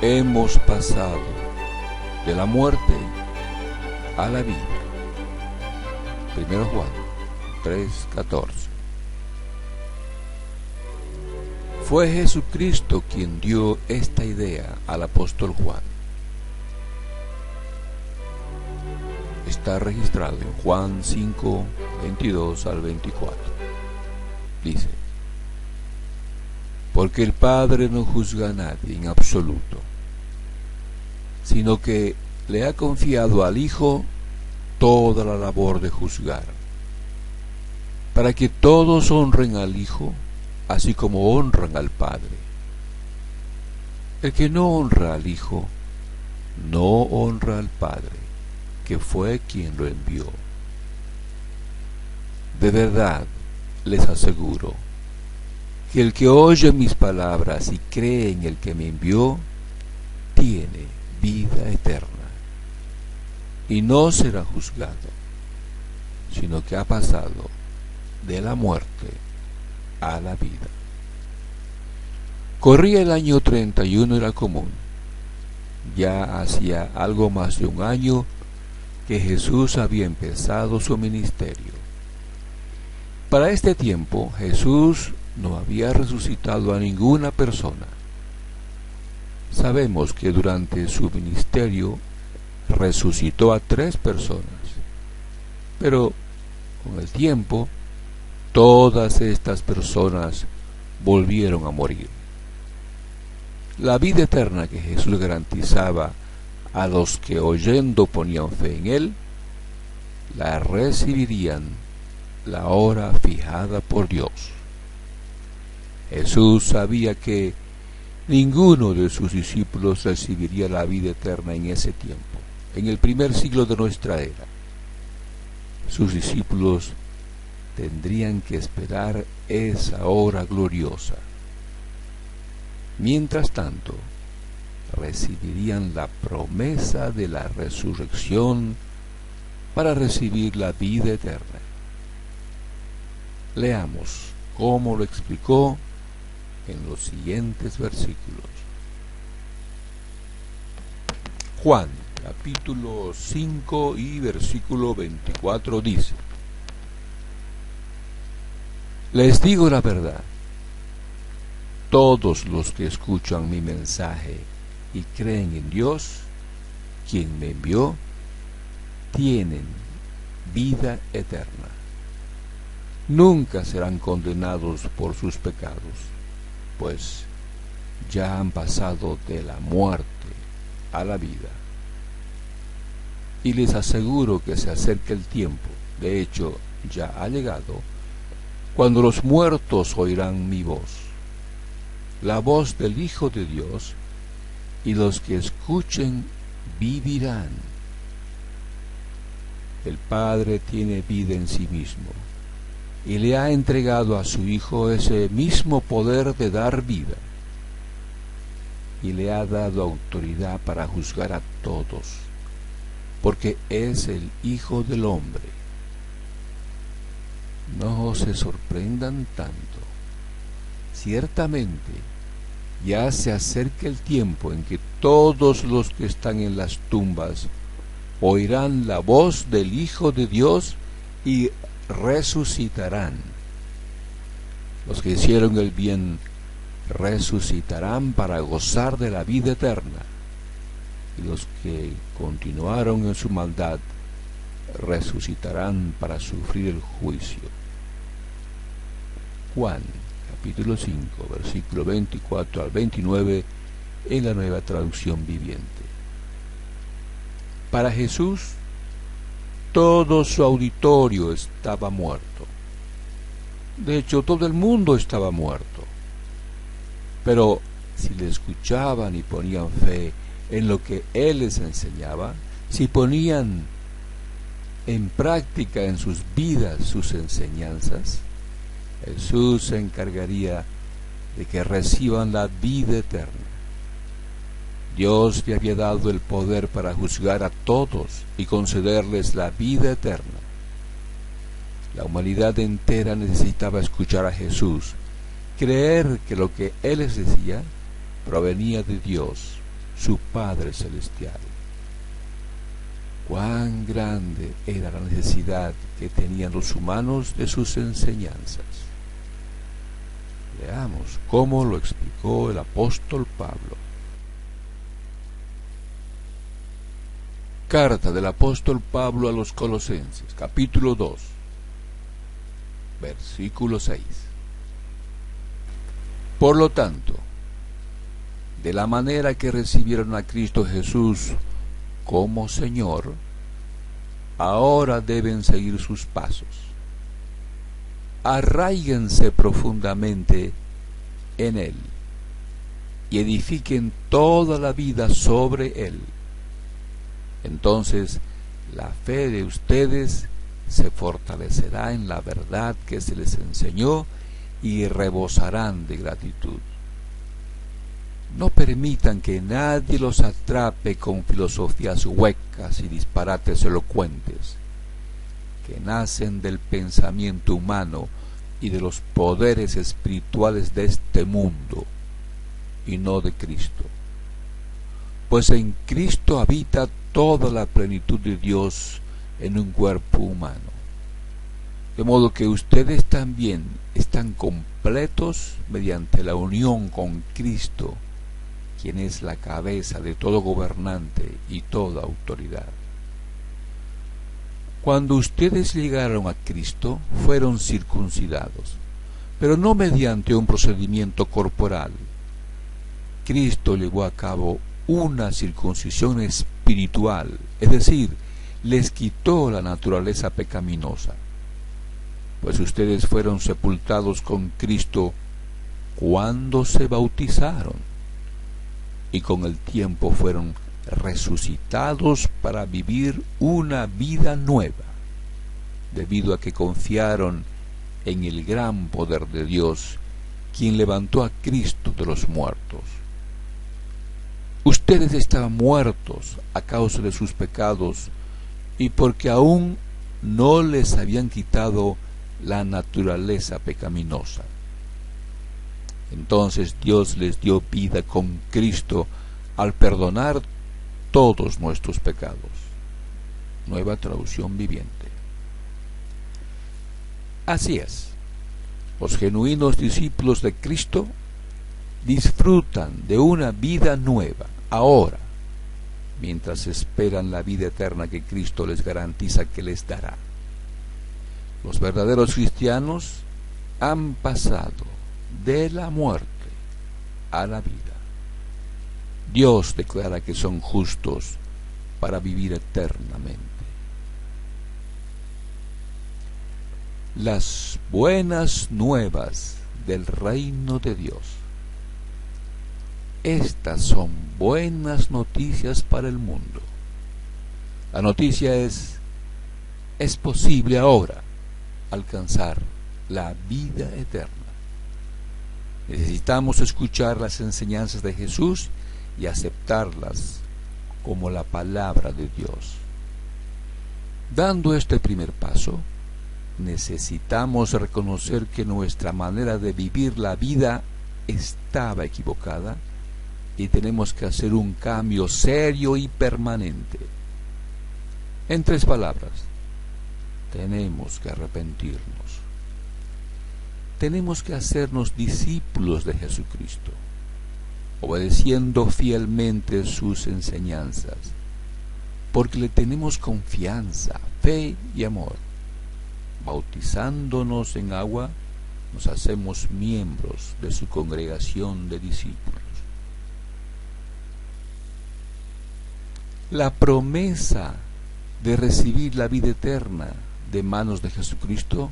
hemos pasado de la muerte a la vida. 1 Juan 3:14. Fue Jesucristo quien dio esta idea al apóstol Juan. Está registrado en Juan 5:22-24. Dice: porque el Padre no juzga a nadie en absoluto, sino que le ha confiado al Hijo toda la labor de juzgar, para que todos honren al Hijo, así como honran al Padre. El que no honra al Hijo, no honra al Padre, que fue quien lo envió. De verdad, les aseguro, que el que oye mis palabras y cree en el que me envió, tiene vida eterna, y no será juzgado, sino que ha pasado de la muerte a la vida. Corría el año 31 de la común. Ya hacía algo más de un año que Jesús había empezado su ministerio. Para este tiempo, Jesús no había resucitado a ninguna persona. Sabemos que durante su ministerio resucitó a 3 personas, pero con el tiempo todas estas personas volvieron a morir. La vida eterna que Jesús garantizaba a los que oyendo ponían fe en Él, la recibirían la hora fijada por Dios. Jesús sabía que ninguno de sus discípulos recibiría la vida eterna en ese tiempo, en el primer siglo de nuestra era. Sus discípulos tendrían que esperar esa hora gloriosa. Mientras tanto, recibirían la promesa de la resurrección para recibir la vida eterna. Leamos cómo lo explicó en los siguientes versículos. Juan, capítulo 5 y versículo 24 dice: les digo la verdad, todos los que escuchan mi mensaje y creen en Dios, quien me envió, tienen vida eterna. Nunca serán condenados por sus pecados, pues ya han pasado de la muerte a la vida. Y les aseguro que se acerca el tiempo, de hecho ya ha llegado, cuando los muertos oirán mi voz, la voz del Hijo de Dios, y los que escuchen vivirán. El Padre tiene vida en sí mismo, y le ha entregado a su Hijo ese mismo poder de dar vida, y le ha dado autoridad para juzgar a todos, porque es el Hijo del Hombre. No se sorprendan tanto. Ciertamente, ya se acerca el tiempo en que todos los que están en las tumbas oirán la voz del Hijo de Dios y resucitarán. Los que hicieron el bien resucitarán para gozar de la vida eterna, y los que continuaron en su maldad resucitarán para sufrir el juicio. Juan, capítulo 5, versículo 24 al 29, en la Nueva Traducción Viviente. Para Jesús, todo su auditorio estaba muerto. De hecho, todo el mundo estaba muerto. Pero si le escuchaban y ponían fe en lo que Él les enseñaba, si ponían en práctica en sus vidas sus enseñanzas, Jesús se encargaría de que reciban la vida eterna. Dios le había dado el poder para juzgar a todos y concederles la vida eterna. La humanidad entera necesitaba escuchar a Jesús, creer que lo que Él les decía provenía de Dios su Padre Celestial. Cuán grande era la necesidad que tenían los humanos de sus enseñanzas. Veamos cómo lo explicó el apóstol Pablo. Carta del apóstol Pablo a los Colosenses, capítulo 2, versículo 6. Por lo tanto, de la manera que recibieron a Cristo Jesús como Señor, ahora deben seguir sus pasos. Arráiganse profundamente en Él y edifiquen toda la vida sobre Él. Entonces la fe de ustedes se fortalecerá en la verdad que se les enseñó y rebosarán de gratitud. No permitan que nadie los atrape con filosofías huecas y disparates elocuentes que nacen del pensamiento humano y de los poderes espirituales de este mundo y no de Cristo. Pues en Cristo habita toda la plenitud de Dios en un cuerpo humano. De modo que ustedes también están completos mediante la unión con Cristo, quien es la cabeza de todo gobernante y toda autoridad. Cuando ustedes llegaron a Cristo, fueron circuncidados, pero no mediante un procedimiento corporal. Cristo llevó a cabo una circuncisión espiritual, es decir, les quitó la naturaleza pecaminosa, pues ustedes fueron sepultados con Cristo cuando se bautizaron, y con el tiempo fueron resucitados para vivir una vida nueva, debido a que confiaron en el gran poder de Dios, quien levantó a Cristo de los muertos. Ustedes estaban muertos a causa de sus pecados y porque aún no les habían quitado la naturaleza pecaminosa. Entonces Dios les dio vida con Cristo al perdonar todos nuestros pecados. Nueva Traducción Viviente. Así es, los genuinos discípulos de Cristo disfrutan de una vida nueva ahora, mientras esperan la vida eterna que Cristo les garantiza que les dará. Los verdaderos cristianos han pasado de la muerte a la vida. Dios declara que son justos para vivir eternamente. Las buenas nuevas del reino de Dios. Estas son buenas noticias para el mundo. La noticia es posible ahora alcanzar la vida eterna. Necesitamos escuchar las enseñanzas de Jesús y aceptarlas como la palabra de Dios. Dando este primer paso, necesitamos reconocer que nuestra manera de vivir la vida estaba equivocada y tenemos que hacer un cambio serio y permanente. En 3 palabras, tenemos que arrepentirnos. Tenemos que hacernos discípulos de Jesucristo, obedeciendo fielmente sus enseñanzas, porque le tenemos confianza, fe y amor. Bautizándonos en agua, nos hacemos miembros de su congregación de discípulos. La promesa de recibir la vida eterna de manos de Jesucristo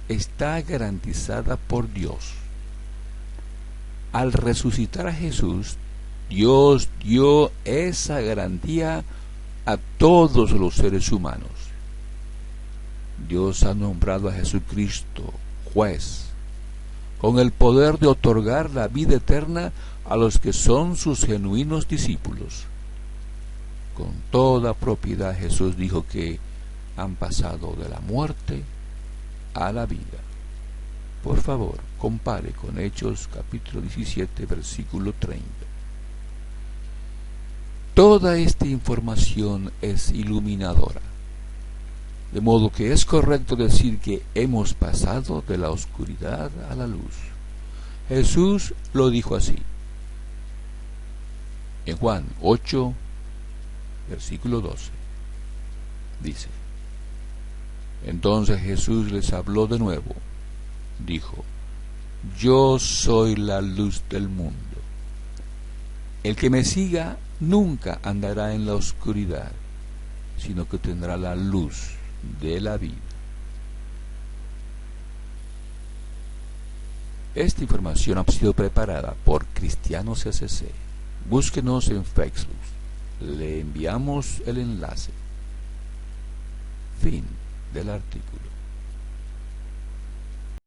está garantizada por Dios. Al resucitar a Jesús, Dios dio esa garantía a todos los seres humanos. Dios ha nombrado a Jesucristo juez, con el poder de otorgar la vida eterna a los que son sus genuinos discípulos. Con toda propiedad Jesús dijo que han pasado de la muerte a la vida. Por favor, compare con Hechos capítulo 17, versículo 30. Toda esta información es iluminadora, de modo que es correcto decir que hemos pasado de la oscuridad a la luz. Jesús lo dijo así. En Juan 8, versículo 12, dice: Entonces Jesús les habló de nuevo. Dijo: Yo soy la luz del mundo. El que me siga nunca andará en la oscuridad, sino que tendrá la luz de la vida. Esta información ha sido preparada por Cristianos CCC. Búsquenos en Facebook. Le enviamos el enlace. Fin del artículo.